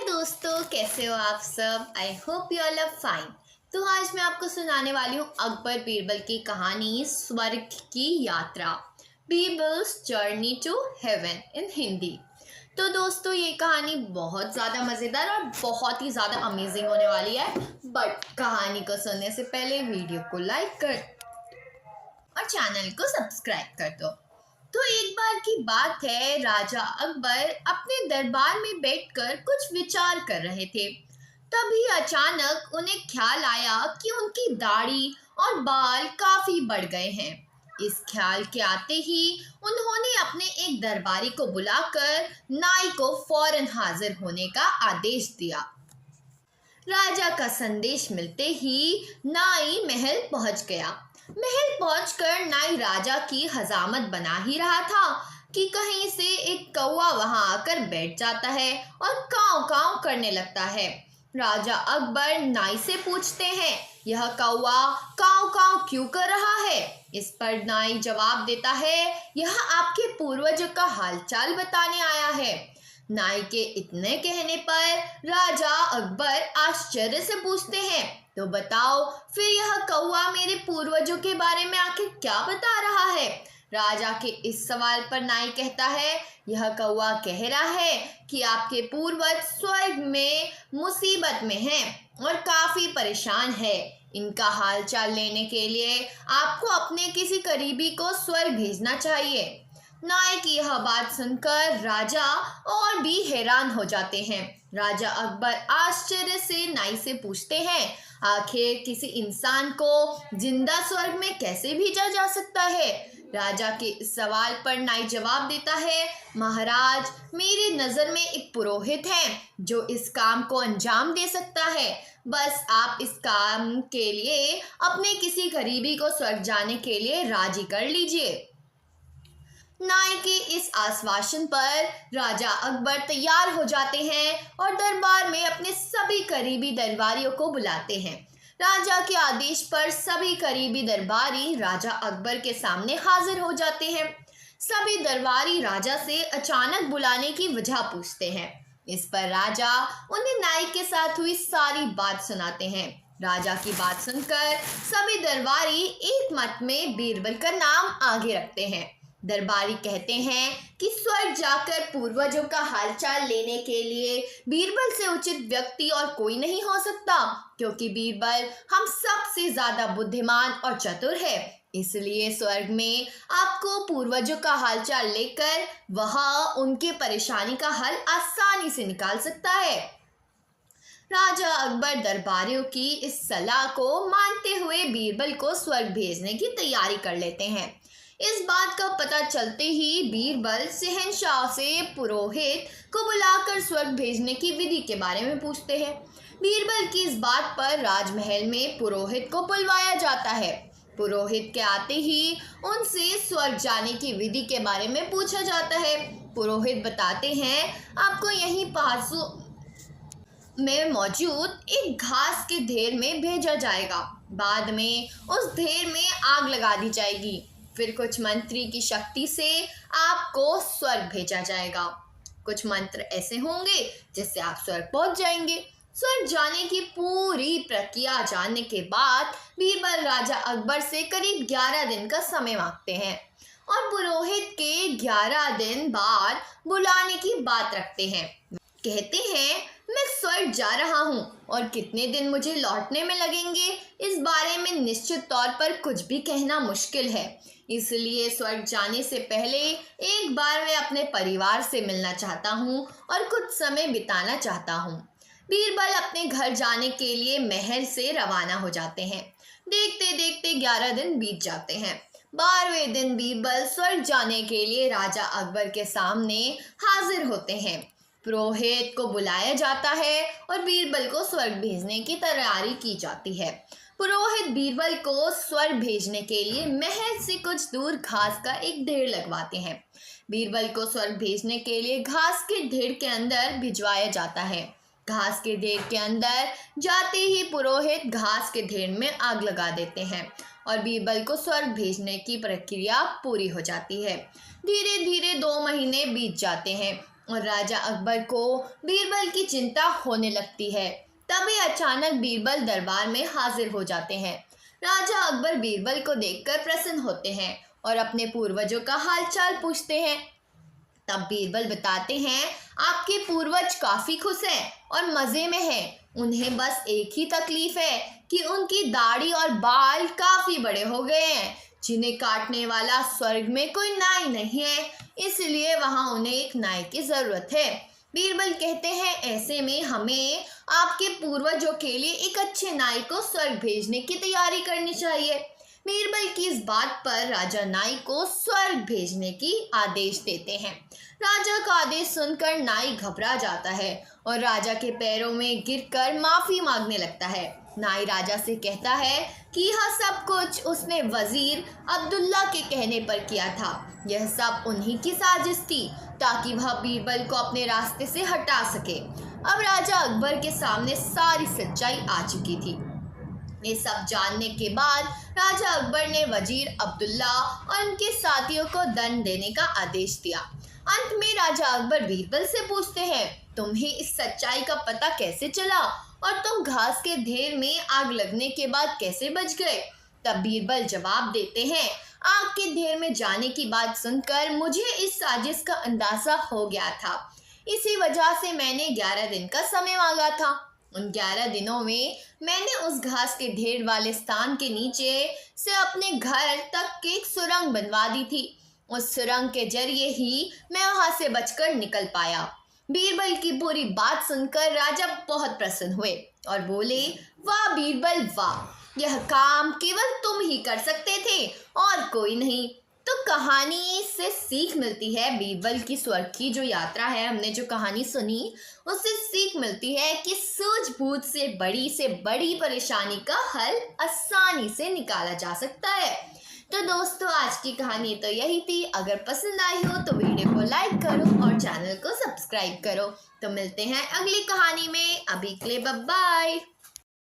दोस्तों, कैसे हो आप सब। I hope you all are fine. तो आज मैं आपको सुनाने वाली हूँ अकबर बीरबल की कहानी स्वर्ग की यात्रा, Birbal's journey to heaven in Hindi. तो दोस्तों, ये कहानी बहुत ज़्यादा मज़ेदार और बहुत ही ज़्यादा अमेजिंग होने वाली है। बट कहानी को सुनने से पहले वीडियो को लाइक कर और चैनल को सब्सक्राइब कर दो। तो एक बार की बात है, राजा अकबर अपने दरबार में बैठकर कुछ विचार कर रहे थे। तभी अचानक उन्हें ख्याल आया कि उनकी दाढ़ी और बाल काफी बढ़ गए हैं। इस ख्याल के आते ही उन्होंने अपने एक दरबारी को बुलाकर नाई को फौरन हाजिर होने का आदेश दिया। राजा का संदेश मिलते ही नाई महल पहुंच गया। महल पहुंचकर नाई राजा की हजामत बना ही रहा था कि कहीं से एक कौवा वहां आकर बैठ जाता है और काव काव करने लगता है। राजा अकबर नाई से पूछते हैं, यह कौवा काव काव क्यों कर रहा है। इस पर नाई जवाब देता है, यह आपके पूर्वजों का हालचाल बताने आया है। नाई के इतने कहने पर राजा अकबर आश्चर्य से पूछते हैं, तो बताओ फिर यह कौवा मेरे पूर्वजों के बारे में आखिर क्या बता रहा है। राजा के इस सवाल पर नाई कहता है, यह कौवा कह रहा है कि आपके पूर्वज स्वर्ग में मुसीबत में हैं और काफी परेशान है। इनका हालचाल लेने के लिए आपको अपने किसी करीबी को स्वर्ग भेजना चाहिए। नाई की यह बात सुनकर राजा और भी हैरान हो जाते हैं। राजा अकबर आश्चर्य से नाई से पूछते हैं, आखिर किसी इंसान को जिंदा स्वर्ग में कैसे भेजा जा सकता है। राजा के इस सवाल पर नाई जवाब देता है, महाराज, मेरी नज़र में एक पुरोहित है जो इस काम को अंजाम दे सकता है। बस आप इस काम के लिए अपने किसी करीबी को स्वर्ग जाने के लिए राजी कर लीजिए। नाई के इस आश्वासन पर राजा अकबर तैयार हो जाते हैं और दरबार में अपने सभी करीबी दरबारियों को बुलाते हैं। राजा के आदेश पर सभी करीबी दरबारी राजा अकबर के सामने हाजिर हो जाते हैं। सभी दरबारी राजा से अचानक बुलाने की वजह पूछते हैं। इस पर राजा उन्हें नाई के साथ हुई सारी बात सुनाते हैं। राजा की बात सुनकर सभी दरबारी एक मत में बीरबल का नाम आगे रखते हैं। दरबारी कहते हैं कि स्वर्ग जाकर पूर्वजों का हालचाल लेने के लिए बीरबल से उचित व्यक्ति और कोई नहीं हो सकता, क्योंकि बीरबल हम सबसे ज्यादा बुद्धिमान और चतुर है। इसलिए स्वर्ग में आपको पूर्वजों का हालचाल लेकर वहां उनके परेशानी का हल आसानी से निकाल सकता है। राजा अकबर दरबारियों की इस सलाह को मानते हुए बीरबल को स्वर्ग भेजने की तैयारी कर लेते हैं। इस बात का पता चलते ही बीरबल शहंशाह से पुरोहित को बुलाकर स्वर्ग भेजने की विधि के बारे में पूछते हैं। बीरबल की इस बात पर राजमहल में पुरोहित को बुलवाया जाता है। पुरोहित के आते ही उनसे स्वर्ग जाने की विधि के बारे में पूछा जाता है। पुरोहित बताते हैं, आपको यहीं पासों में मौजूद एक घास के ढेर में भेजा जाएगा। बाद में उस ढेर में आग लगा दी जाएगी। फिर कुछ मंत्री की शक्ति से आपको स्वर्ग भेजा जाएगा। कुछ मंत्र ऐसे होंगे जिससे आप स्वर्ग पहुंच जाएंगे। स्वर्ग जाने की पूरी प्रक्रिया जानने के बाद बीरबल राजा अकबर से करीब 11 दिन का समय मांगते हैं और पुरोहित के 11 दिन बाद बुलाने की बात रखते हैं। कहते हैं, मैं स्वर्ग जा रहा हूँ और कितने दिन मुझे लौटने में लगेंगे, इस बारे में निश्चित तौर पर कुछ भी कहना मुश्किल है। इसलिए स्वर्ग जाने से पहले एक बार मैं अपने परिवार से मिलना चाहता हूँ और कुछ समय बिताना चाहता हूँ। बीरबल अपने घर जाने के लिए महल से रवाना हो जाते हैं। देखते देखते 11 दिन बीत जाते हैं। 12वें दिन बीरबल स्वर्ग जाने के लिए राजा अकबर के सामने हाजिर होते हैं। पुरोहित को बुलाया जाता है और बीरबल को स्वर्ग भेजने की तैयारी की जाती है। पुरोहित बीरबल को स्वर्ग भेजने के लिए महल से कुछ दूर घास का एक ढेर लगवाते हैं। बीरबल को स्वर्ग भेजने के लिए घास के ढेर के अंदर भिजवाया जाता है। घास के ढेर के अंदर जाते ही पुरोहित घास के ढेर में आग लगा देते हैं और बीरबल को स्वर्ग भेजने की प्रक्रिया पूरी हो जाती है। धीरे धीरे 2 महीने बीत जाते हैं। और राजा अकबर को बीरबल की चिंता होने लगती है। तभी अचानक बीरबल दरबार में हाजिर हो जाते हैं। राजा अकबर बीरबल को देखकर प्रसन्न होते हैं और अपने पूर्वजों का हालचाल पूछते हैं। तब बीरबल बताते हैं, आपके पूर्वज काफी खुश हैं और मजे में हैं। उन्हें बस एक ही तकलीफ है कि उनकी दाढ़ी और बाल काफी बड़े हो गए हैं, जिन्हें काटने वाला स्वर्ग में कोई नाई नहीं है, इसलिए वहां उन्हें एक नाई की जरूरत है। बीरबल कहते हैं, ऐसे में हमें आपके पूर्वजों के लिए एक अच्छे नाई को स्वर्ग भेजने की तैयारी करनी चाहिए। बीरबल की इस बात पर राजा नाई को स्वर्ग भेजने की आदेश देते हैं। राजा का आदेश सुनकर नाई घबरा जाता है और राजा के पैरों में गिरकर माफी मांगने लगता है। नाई राजा से कहता है कि यह सब कुछ उसने वजीर अब्दुल्ला के कहने पर किया था। यह सब उन्हीं की साजिश थी ताकि वह बीरबल को अपने रास्ते से हटा सके। अब राजा अकबर के सामने सारी सच्चाई आ चुकी थी। ये सब जानने के बाद राजा अकबर ने वजीर अब्दुल्ला और उनके साथियों को दंड देने का आदेश दिया। अंत में राजा अकबर बीरबल से पूछते हैं, तुम्हें इस सच्चाई का पता कैसे चला और तुम घास के ढेर में आग लगने के बाद कैसे बच गए? तब बीरबल जवाब देते हैं, आग के ढेर में जाने की बात सुनकर मुझे इस साजिश का अंदाजा हो गया था। इसी वजह से मैंने 11 दिन का समय मांगा था। उन 11 दिनों में मैंने उस घास के ढेर वाले स्थान के नीचे से अपने घर तक एक सुरंग बनवा दी थी। उस सुरंग के जरिए ही मैं वहां से बचकर निकल पाया। बीरबल की पूरी बात सुनकर राजा बहुत प्रसन्न हुए और बोले, वाह बीरबल वाह, यह काम केवल तुम ही कर सकते थे और कोई नहीं। तो कहानी से सीख मिलती है, बीरबल की स्वर्ग की जो यात्रा है, हमने जो कहानी सुनी उससे सीख मिलती है कि सूझबूझ से बड़ी परेशानी का हल आसानी से निकाला जा सकता है। तो दोस्तों, आज की कहानी तो यही थी। अगर पसंद आई हो तो वीडियो को लाइक करो और चैनल को सब्सक्राइब करो। तो मिलते हैं अगली कहानी में। अभी के लिए बाय बाय।